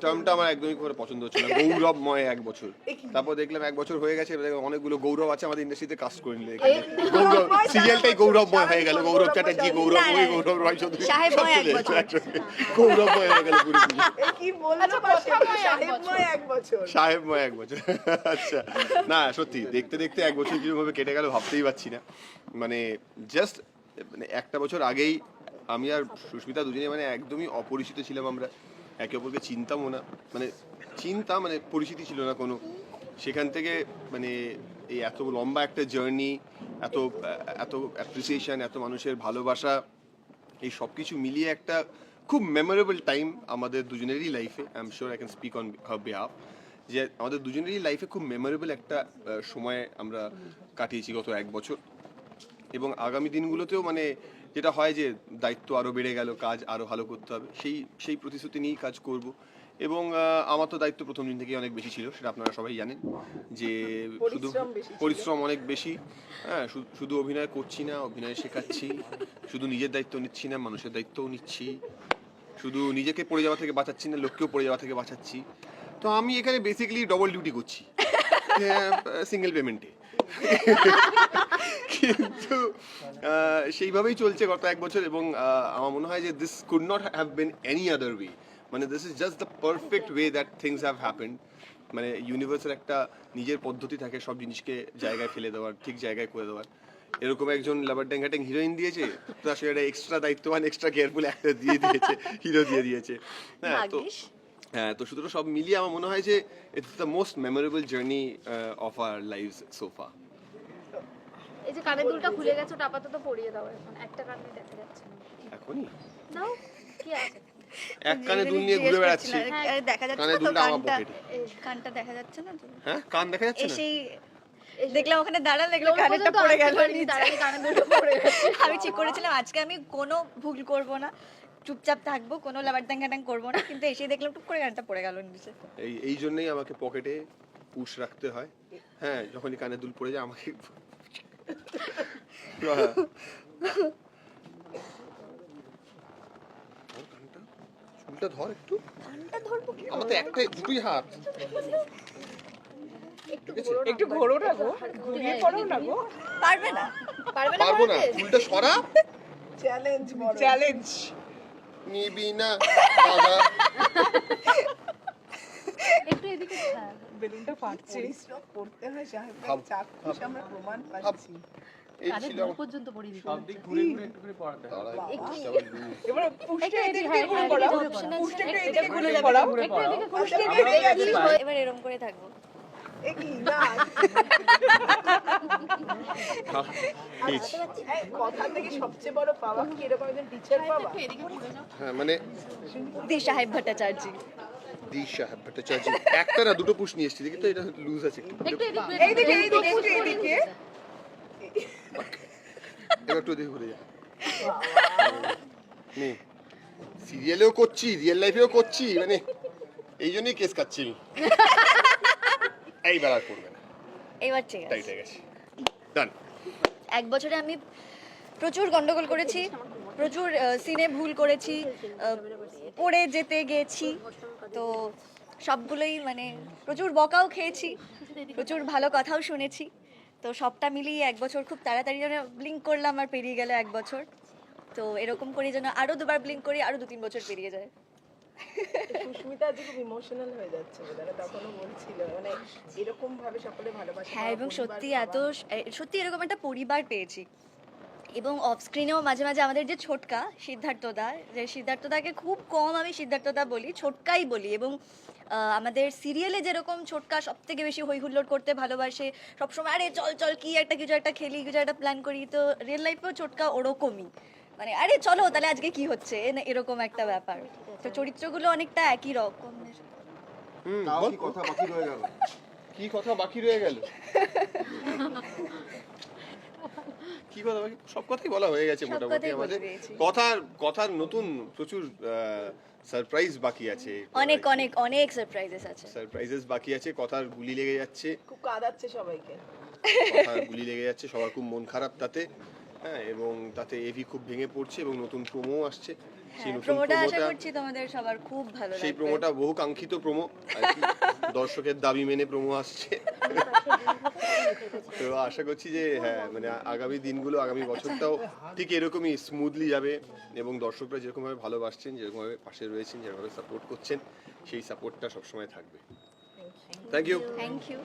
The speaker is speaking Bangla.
টার্মটা আমার একদমই করে পছন্দ হচ্ছে না, গৌরবময় এক বছর। তারপর দেখলাম এক বছর হয়ে গেছে, অনেকগুলো গৌরব আছে আমাদের ইন্ডাস্ট্রিতে, কাস্ট করে নিলে এখানে গৌরব সিরিয়ালটাই গৌরবময় হয়ে গেল, গৌরব চ্যাটার্জি, গৌরবময়, গৌরব রায় চৌধুরী, সাহেবময় এক বছর। গৌরবময় হয়ে গেল পুরো কি বললো সাহেবময় এক বছর। সাহেবময় এক বছর। আচ্ছা, না সত্যি দেখতে দেখতে এক বছর কিরকম কেটে গেল ভাবতেই পারছি না। মানে জাস্ট মানে একটা বছর আগেই আমি আর সুস্মিতা দুজনে মানে একদমই অপরিচিত ছিলাম, আমরা একে অপরকে চিনতামও না, মানে চিনতাম মানে পরিচিতি ছিল না কোনো। সেখান থেকে মানে এই এত লম্বা একটা জার্নি, এত এত অ্যাপ্রিসিয়েশন, এত মানুষের ভালোবাসা, এই সব কিছু মিলিয়ে একটা খুব মেমোরেবল টাইম আমাদের দুজনেরই লাইফে। I am sure I can speak on her behalf, যে আমাদের দুজনেরই লাইফে খুব মেমোরেবল একটা সময় আমরা কাটিয়েছি গত এক বছর। এবং আগামী দিনগুলোতেও মানে যেটা হয় যে দায়িত্ব আরও বেড়ে গেল, কাজ আরও ভালো করতে হবে, সেই প্রতিশ্রুতি নিয়েই কাজ করব। এবং আমার তো দায়িত্ব প্রথম দিন থেকেই অনেক বেশি ছিল, সেটা আপনারা সবাই জানেন, যে শুধু পরিশ্রম অনেক বেশি। হ্যাঁ, শুধু অভিনয় করছি না, অভিনয় শেখাচ্ছি, শুধু নিজের দায়িত্ব নিচ্ছি না, মানুষের দায়িত্বও নিচ্ছি, শুধু নিজেকে পড়ে যাওয়া থেকে বাঁচাচ্ছি না, লোককেও পড়ে যাওয়া থেকে বাঁচাচ্ছি। তো আমি এখানে বেসিক্যালি ডবল ডিউটি করছি সিঙ্গেল পেমেন্টে। কিন্তু সেইভাবেই চলছে গত এক বছর। এবং আমার মনে হয় যে this could not have been any other way, মানে this is just the perfect way that things have happened. মানে ইউনিভার্সের একটা নিজের পদ্ধতি থাকে সব জিনিসকে জায়গায় ফেলে দেওয়ার, ঠিক জায়গায় করে দেওয়ার। এরকম একজন লাভার ড্যাং ঘ্যাটিং হিরোইন দিয়েছে, তার সাথে এক্সট্রা দায়িত্ববান, এক্সট্রা কেয়ারফুল একটা দিয়ে দিয়েছে, হিরো দিয়ে দিয়েছে। হ্যাঁ, তো হ্যাঁ, তো সুতরাং সব মিলিয়ে আমার মনে হয় যে it's the most memorable journey of our lives so far. এই যে কানের দুলটা খুলে গেছে, ওটা আপাতত পরিয়ে দাও, এখন একটা কানে দেখা যাচ্ছে না। এখনই দাও, কি আছে? এক কানে দুল নিয়ে ঘুরে বেড়াচ্ছি, দেখা যাচ্ছে কানে না তো, দুলটা আমার কানটা পকেটে। কানটা দেখা যাচ্ছে না তো। হ্যাঁ, কান দেখা যাচ্ছে না। এসেই দেখলাম ওখানে দাঁড়ান, দেখলাম কানেরটা পড়ে গেল নিচে। দাঁড়ালে কানের দুলটা পড়ে গেছে। আমি ঠিক করেছিলাম আজকে আমি কোনো ভুল করব না, চুপচাপ থাকবো, কোনো লাবারদাং ঘাটাং করবো না, কিন্তু এসেই দেখলাম টুক করে কানটা পড়ে গেল নিচে। এই জন্যই আমাকে পকেটে পুশ রাখতে হয়। হ্যাঁ, যখনই কানে দুল পড়ে যায় আমাকে চুলটা ধর একটু, কানটা ধরবো কি? আমার তো একটাই দুটোই হাত। একটু ঘোরো না গো, ঘুরিয়ে পড়ো না গো। পারবে না, পারবো না, চুলটা সরা। চ্যালেঞ্জ চ্যালেঞ্জ নিবি না দাদা। একটু এদিকে ছাড়। বেলুনটা ফাটছে, পরিশ্রম করতে হয় সাহেব, ভাব, চাক্ষুষ আমরা প্রমাণ পাচ্ছি। এই কানের ছিল দুল আমার পর্যন্ত পরিয়ে দিতে সব দিক ঘুরে ঘুরে একটু করে পড়াতে হয়। দাঁড়া, একটু আবার দু। এবার পুষ্টে একটু এদিকে হ্যাঁ, ঘুরে হ্যাঁ, পড়াও, এদিকে option আছে। পুষ্টে একটু একটু এদিকে ঘুরে ঘুরে পড়াও। ঘুরে একটু পড়াও। এদিকে ঘুরে পুষ্টে পড়াও। এদিকে আছে। এবার এরকম করে থাকবো। এ কি না, ঠিক। এই কথা থেকে সবচেয়ে বড় পাওয়া কি এরকম একজন টিচার পাওয়া? হ্যাঁ, মানে দি সাহেব ভট্টাচার্য। দিশা ভট্টাচার্য একটা না দুটো পুশ নিয়ে এসেছি, দেখি তো এটা লুজ আছে একটু। একটু এদিকে এইদিকে এইদিকে একটু এইদিকে। এবার একটু দেখে ঘুরে যা। নে, সিরিয়ালেও করছি, রিয়েল লাইফেও করছি, মানে এই জন্যই কেস খাচ্ছি আমি। এইবার আর করবে না, এবার ঠিক আছে। টাইট হয়ে গেছে, ডান। এক বছরে আমি প্রচুর গন্ডগোল করেছি, প্রচুর সিনে ভুল করেছি, পড়ে যেতে গেছি, তো সবগুলোই মানে প্রচুর বকাও খেয়েছি, প্রচুর ভালো কথাও শুনেছি। তো সবটা মিলিয়ে এক বছর খুব তাড়াতাড়ি যেন ব্লিঙ্ক করলাম আর পেরিয়ে গেল এক বছর। তো এরকম করে যেন আরো দুবার ব্লিঙ্ক করি, আরো 2-3 বছর পেরিয়ে যায়। সুস্মিতা আজ খুব ইমোশনাল হয়ে যাচ্ছে, বোধহয় তখনও বলছিল, মানে এরকম ভাবে সকলে ভালোবাসে। হ্যাঁ, এবং সত্যি সত্যি এরকম একটা পরিবার পেয়েছি। এবং অফ স্ক্রিনেও মাঝে মাঝে আমাদের যে ছোটকা সিদ্ধার্থদা, যে সিদ্ধার্থদাকে খুব কম আমি সিদ্ধার্থদা বলি, ছোটকাই বলি। এবং আমাদের সিরিয়ালে যেরকম ছোটকা সব থেকে বেশি হই হুল্লোড় করতে ভালোবাসে, সবসময় আরে চল চল কি একটা কিছু একটা খেলি, কিছু একটা প্ল্যান করি, তো রিয়েল লাইফেও ছোটকা ওরকমই, মানে আরে চলো তাহলে আজকে কি হচ্ছে, এরকম একটা ব্যাপার। তো চরিত্রগুলো অনেকটা একই রকমের। বল, কি কথা বাকি রয়ে গেল? কি কথা বাকি রয়ে গেল? কি কথা বাকি? সব কথাই বলা হয়ে গেছে মোটামুটি আমাদের। কথার নতুন প্রচুর সারপ্রাইজ বাকি আছে, অনেক অনেক অনেক সারপ্রাইজেস আছে, সারপ্রাইজেস বাকি আছে। কথার গুলি লেগে যাচ্ছে, খুব কাঁদাচ্ছে সবাইকে। কথার গুলি লেগে যাচ্ছে, সবার খুব মন খারাপ তাতে। হ্যাঁ, এবং তাতে এভি খুব ভেঙে পড়ছে এবং নতুন প্রোমো আসছে। সেই নতুন প্রোমোটা আশা প্রোমোটা করছি তোমাদের সবার খুব ভালো সেই লাগবে। প্রোমোটা বহু কাঙ্ক্ষিত প্রোমো দর্শকের দাবি মেনে প্রোমো আসছে। তো আশা করছি যে হ্যাঁ মানে আগামী দিনগুলো আগামী বছরটাও ঠিক এরকমই স্মুথলি যাবে এবং দর্শকরা যেরকমভাবে ভালোবাসছেন, যেরকমভাবে পাশে রয়েছেন, যেরকমভাবে সাপোর্ট করছেন, সেই সাপোর্টটা সবসময় থাকবে। Thank you. Thank you.